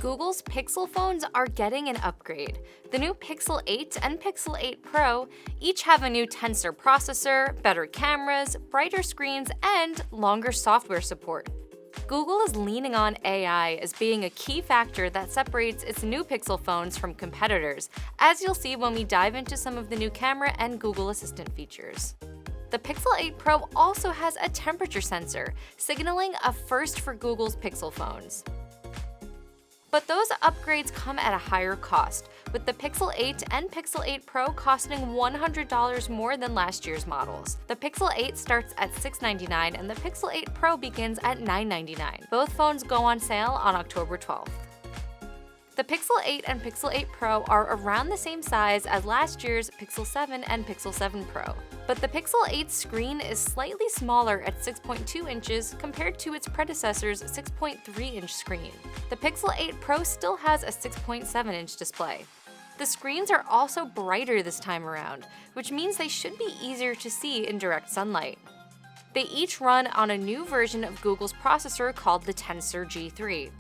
Google's Pixel phones are getting an upgrade. The new Pixel 8 and Pixel 8 Pro each have a new Tensor processor, better cameras, brighter screens, and longer software support. Google is leaning on AI as being a key factor that separates its new Pixel phones from competitors, as you'll see when we dive into some of the new camera and Google Assistant features. The Pixel 8 Pro also has a temperature sensor, signaling a first for Google's Pixel phones. But those upgrades come at a higher cost, with the Pixel 8 and Pixel 8 Pro costing $100 more than last year's models. The Pixel 8 starts at $699 and the Pixel 8 Pro begins at $999. Both phones go on sale on October 12th. The Pixel 8 and Pixel 8 Pro are around the same size as last year's Pixel 7 and Pixel 7 Pro. But the Pixel 8's screen is slightly smaller at 6.2 inches compared to its predecessor's 6.3-inch screen. The Pixel 8 Pro still has a 6.7-inch display. The screens are also brighter this time around, which means they should be easier to see in direct sunlight. They each run on a new version of Google's processor called the Tensor G3.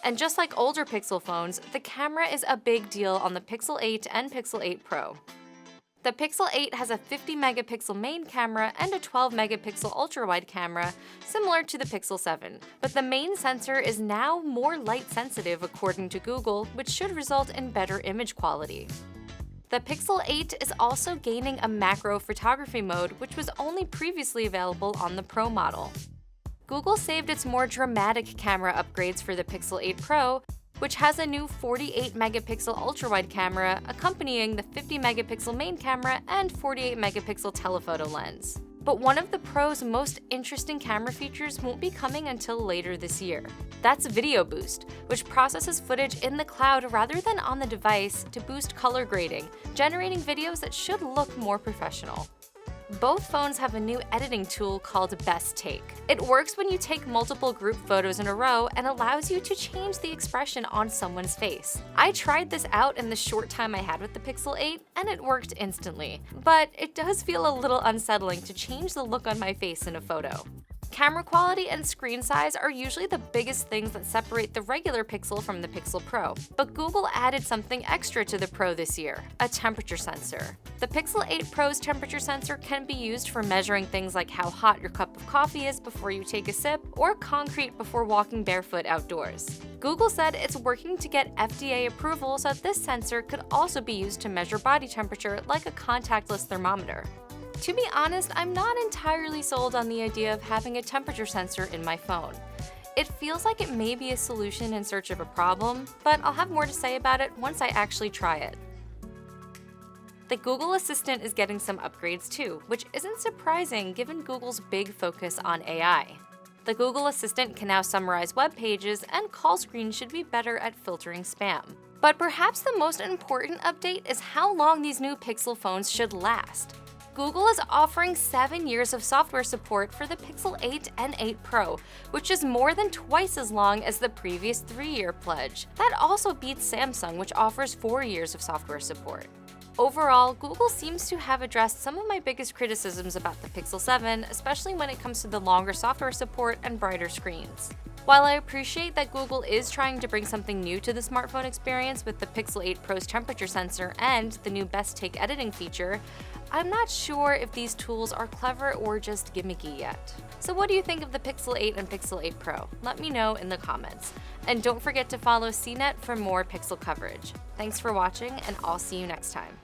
And just like older Pixel phones, the camera is a big deal on the Pixel 8 and Pixel 8 Pro. The Pixel 8 has a 50-megapixel main camera and a 12-megapixel ultra-wide camera, similar to the Pixel 7. But the main sensor is now more light-sensitive according to Google, which should result in better image quality. The Pixel 8 is also gaining a macro photography mode, which was only previously available on the Pro model. Google saved its more dramatic camera upgrades for the Pixel 8 Pro, which has a new 48-megapixel ultra-wide camera accompanying the 50-megapixel main camera and 48-megapixel telephoto lens. But one of the Pro's most interesting camera features won't be coming until later this year. That's Video Boost, which processes footage in the cloud rather than on the device to boost color grading, generating videos that should look more professional. Both phones have a new editing tool called Best Take. It works when you take multiple group photos in a row and allows you to change the expression on someone's face. I tried this out in the short time I had with the Pixel 8, and it worked instantly. But it does feel a little unsettling to change the look on my face in a photo. Camera quality and screen size are usually the biggest things that separate the regular Pixel from the Pixel Pro, but Google added something extra to the Pro this year, a temperature sensor. The Pixel 8 Pro's temperature sensor can be used for measuring things like how hot your cup of coffee is before you take a sip, or concrete before walking barefoot outdoors. Google said it's working to get FDA approval so that this sensor could also be used to measure body temperature like a contactless thermometer. To be honest, I'm not entirely sold on the idea of having a temperature sensor in my phone. It feels like it may be a solution in search of a problem, but I'll have more to say about it once I actually try it. The Google Assistant is getting some upgrades too, which isn't surprising given Google's big focus on AI. The Google Assistant can now summarize web pages, and call screens should be better at filtering spam. But perhaps the most important update is how long these new Pixel phones should last. Google is offering 7 years of software support for the Pixel 8 and 8 Pro, which is more than twice as long as the previous 3-year pledge. That also beats Samsung, which offers 4 years of software support. Overall, Google seems to have addressed some of my biggest criticisms about the Pixel 7, especially when it comes to the longer software support and brighter screens. While I appreciate that Google is trying to bring something new to the smartphone experience with the Pixel 8 Pro's temperature sensor and the new Best Take editing feature, I'm not sure if these tools are clever or just gimmicky yet. So what do you think of the Pixel 8 and Pixel 8 Pro? Let me know in the comments. And don't forget to follow CNET for more Pixel coverage. Thanks for watching, and I'll see you next time.